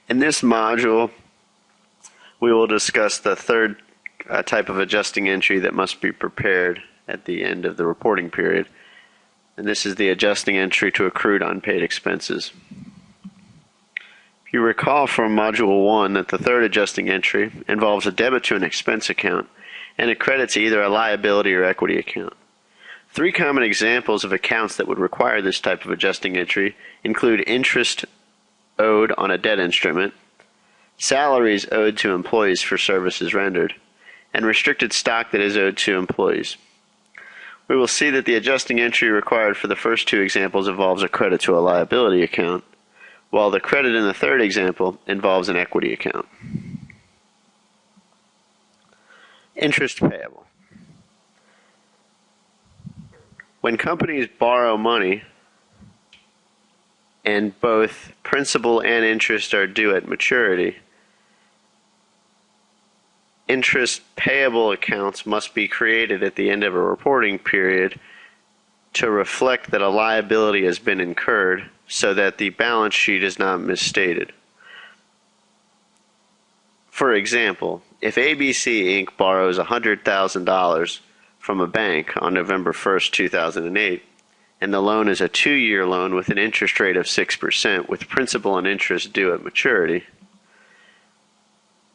In this module, we will discuss the third type of adjusting entry that must be prepared at the end of the reporting period, and this is the adjusting entry to accrued unpaid expenses. If you recall from Module 1 that the third adjusting entry involves a debit to an expense account and a credit to either a liability or equity account. Three common examples of accounts that would require this type of adjusting entry include interest owed on a debt instrument, salaries owed to employees for services rendered, and restricted stock that is owed to employees. We will see that the adjusting entry required for the first two examples involves a credit to a liability account, while the credit in the third example involves an equity account. Interest payable. When companies borrow money and both principal and interest are due at maturity, interest payable accounts must be created at the end of a reporting period to reflect that a liability has been incurred so that the balance sheet is not misstated. For example, if ABC Inc. borrows $100,000 from a bank on November 1st, 2008, and the loan is a 2-year loan with an interest rate of 6% with principal and interest due at maturity,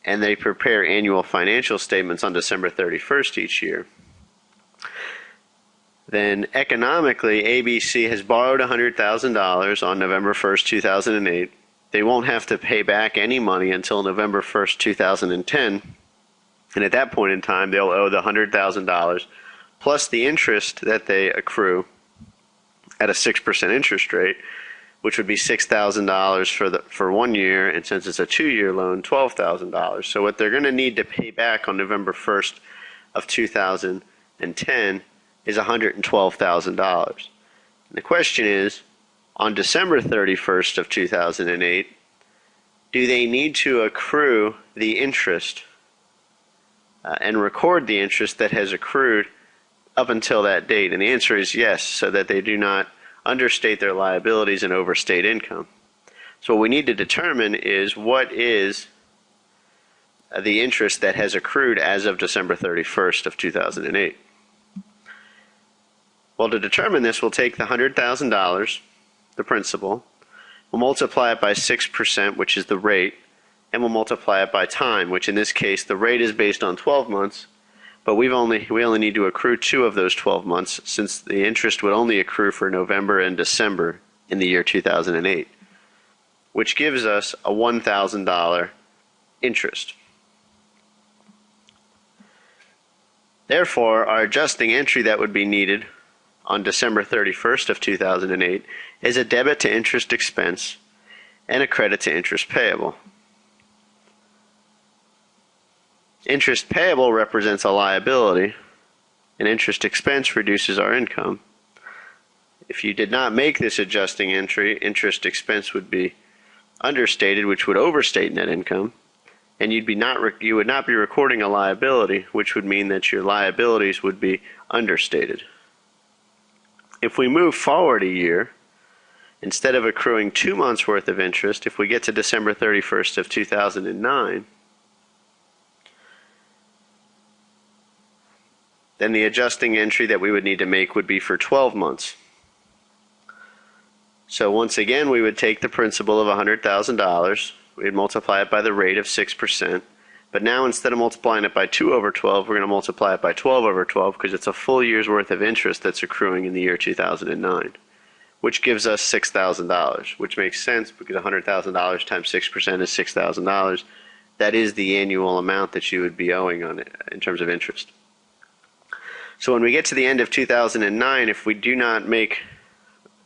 and they prepare annual financial statements on December 31st each year, then economically ABC has borrowed $100,000 on November 1st, 2008. They won't have to pay back any money until November 1st, 2010, and at that point in time they'll owe the $100,000 plus the interest that they accrue at a 6% interest rate, which would be $6,000 for 1 year, and since it's a 2-year loan, $12,000. So what they're going to need to pay back on November 1st of 2010 is $112,000. And the question is, on December 31st of 2008, do they need to accrue the interest and record the interest that has accrued up until that date? And the answer is yes, so that they do not understate their liabilities and overstate income. So what we need to determine is what is the interest that has accrued as of December 31st of 2008. Well, to determine this, we'll take the $100,000, the principal, we'll multiply it by 6%, which is the rate, and we'll multiply it by time, which in this case the rate is based on 12 months, but we only need to accrue 2 of those 12 months, since the interest would only accrue for November and December in the year 2008, which gives us a $1,000 interest. Therefore, our adjusting entry that would be needed on December 31st of 2008 is a debit to interest expense and a credit to interest payable. Interest payable represents a liability, and interest expense reduces our income. If you did not make this adjusting entry, interest expense would be understated, which would overstate net income, and you would not be recording a liability, which would mean that your liabilities would be understated. If we move forward a year, instead of accruing 2 months worth of interest, if we get to December 31st of 2009, then the adjusting entry that we would need to make would be for 12 months. So once again, we would take the principal of $100,000, we'd multiply it by the rate of 6%, but now instead of multiplying it by 2 over 12, we're going to multiply it by 12 over 12 because it's a full year's worth of interest that's accruing in the year 2009, which gives us $6,000, which makes sense because $100,000 times 6% is $6,000. That is the annual amount that you would be owing on it in terms of interest. So when we get to the end of 2009, if we do not make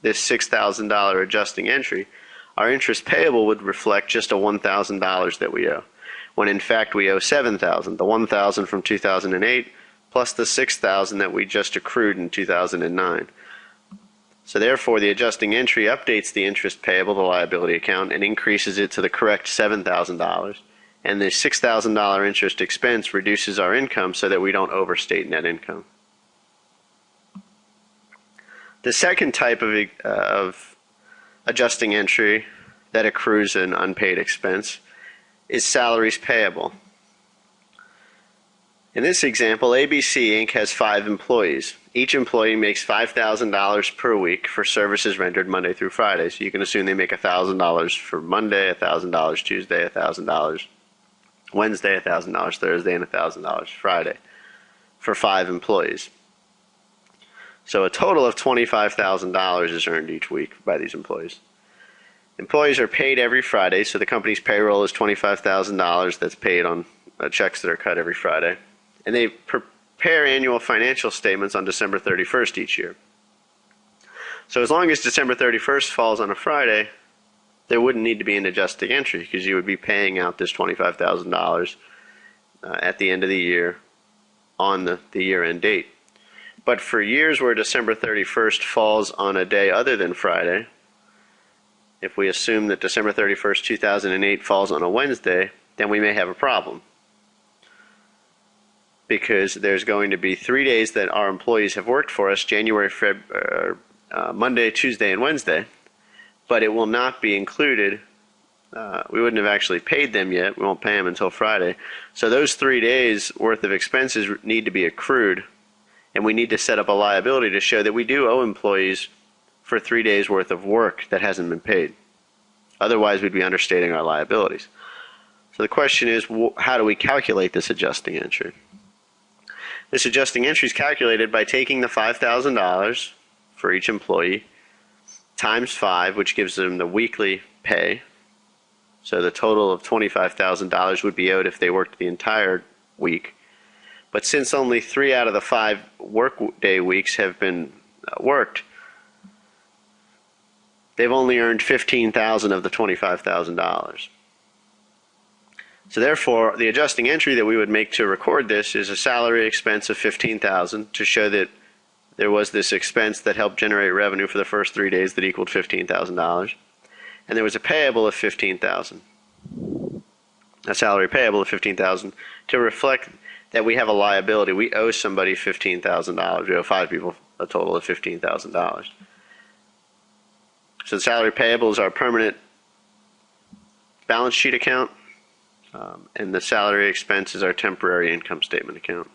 this $6,000 adjusting entry, our interest payable would reflect just a $1,000 that we owe, when in fact we owe $7,000, the $1,000 from 2008 plus the $6,000 that we just accrued in 2009. So therefore the adjusting entry updates the interest payable, the liability account, and increases it to the correct $7,000. And the $6,000 interest expense reduces our income so that we don't overstate net income. The second type of adjusting entry that accrues an unpaid expense is salaries payable. In this example, ABC Inc. has 5 employees. Each employee makes $5,000 per week for services rendered Monday through Friday. So you can assume they make $1,000 for Monday, $1,000 Tuesday, $1,000 Wednesday, $1,000 Thursday, and $1,000 Friday for 5 employees. So a total of $25,000 is earned each week by these employees. Employees are paid every Friday, so the company's payroll is $25,000 that's paid on checks that are cut every Friday. And they prepare annual financial statements on December 31st each year. So as long as December 31st falls on a Friday, there wouldn't need to be an adjusting entry because you would be paying out this $25,000 at the end of the year on the year-end date. But for years where December 31st falls on a day other than Friday, if we assume that December 31st, 2008 falls on a Wednesday, then we may have a problem. Because there's going to be 3 days that our employees have worked for us, Monday, Tuesday, and Wednesday, but it will not be included. We wouldn't have actually paid them yet. We won't pay them until Friday. So those 3 days worth of expenses need to be accrued, and we need to set up a liability to show that we do owe employees for 3 days worth of work that hasn't been paid. Otherwise, we'd be understating our liabilities. So the question is, how do we calculate this adjusting entry? This adjusting entry is calculated by taking the $5,000 for each employee times 5, which gives them the weekly pay. So the total of $25,000 would be owed if they worked the entire week. But since only 3 out of the 5 workday weeks have been worked, they've only earned $15,000 of the $25,000. So therefore, the adjusting entry that we would make to record this is a salary expense of $15,000 to show that there was this expense that helped generate revenue for the first 3 days that equaled $15,000. And there was a payable of $15,000. A salary payable of $15,000 to reflect that we have a liability. We owe somebody $15,000. We owe 5 people a total of $15,000. So the salary payable is our permanent balance sheet account. And the salary expense is our temporary income statement account.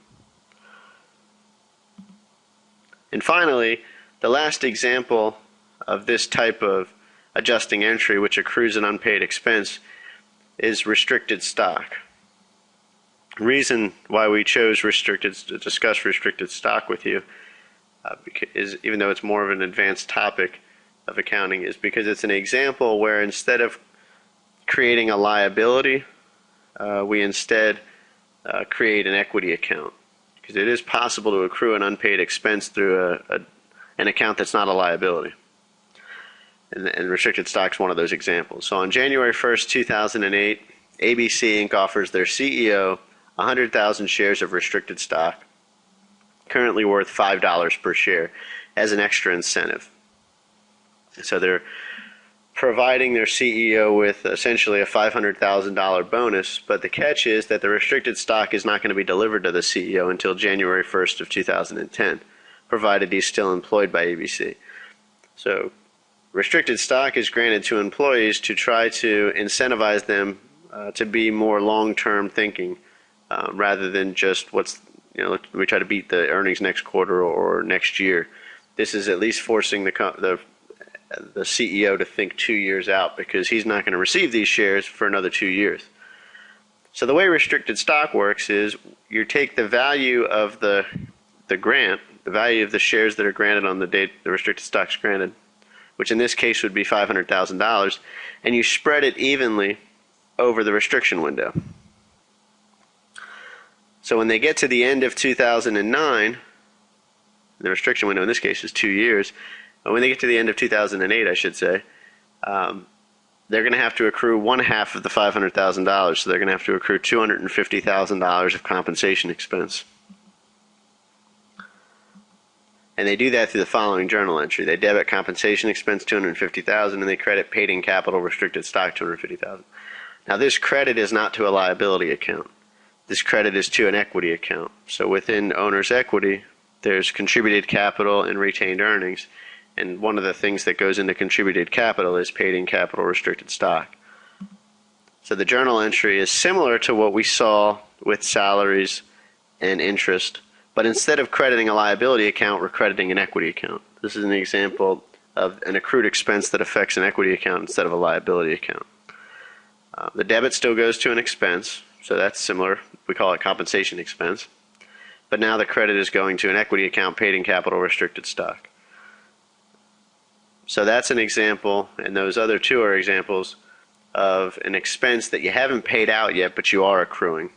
And finally, the last example of this type of adjusting entry, which accrues an unpaid expense, is restricted stock. The reason why we chose to discuss restricted stock with you, is even though it's more of an advanced topic of accounting, is because it's an example where instead of creating a liability, we instead create an equity account, because it is possible to accrue an unpaid expense through an account that's not a liability. And restricted stock is one of those examples. So on January 1st, 2008, ABC Inc. offers their CEO 100,000 shares of restricted stock, currently worth $5 per share, as an extra incentive. So they're providing their CEO with essentially a $500,000 bonus, but the catch is that the restricted stock is not going to be delivered to the CEO until January 1st of 2010, provided he's still employed by ABC. So restricted stock is granted to employees to try to incentivize them to be more long-term thinking, rather than just we try to beat the earnings next quarter or next year. This is at least forcing the CEO to think 2 years out, because he's not going to receive these shares for another 2 years. So the way restricted stock works is you take the value of the grant, the value of the shares that are granted on the date the restricted stock's granted, which in this case would be $500,000, and you spread it evenly over the restriction window. So when they get to the end of 2009, the restriction window in this case is 2 years, but when they get to the end of 2008, I should say, they're going to have to accrue 1/2 of the $500,000, so they're going to have to accrue $250,000 of compensation expense. And they do that through the following journal entry. They debit compensation expense $250,000, and they credit paid-in capital restricted stock $250,000. Now this credit is not to a liability account. This credit is to an equity account. So within owner's equity, there's contributed capital and retained earnings, And one of the things that goes into contributed capital is paid in capital restricted stock. So the journal entry is similar to what we saw with salaries and interest, but instead of crediting a liability account, we're crediting an equity account. This is an example of an accrued expense that affects an equity account instead of a liability account. The debit still goes to an expense, so that's similar. We call it compensation expense. But now the credit is going to an equity account paid in capital restricted stock. So that's an example, and those other two are examples of an expense that you haven't paid out yet, but you are accruing.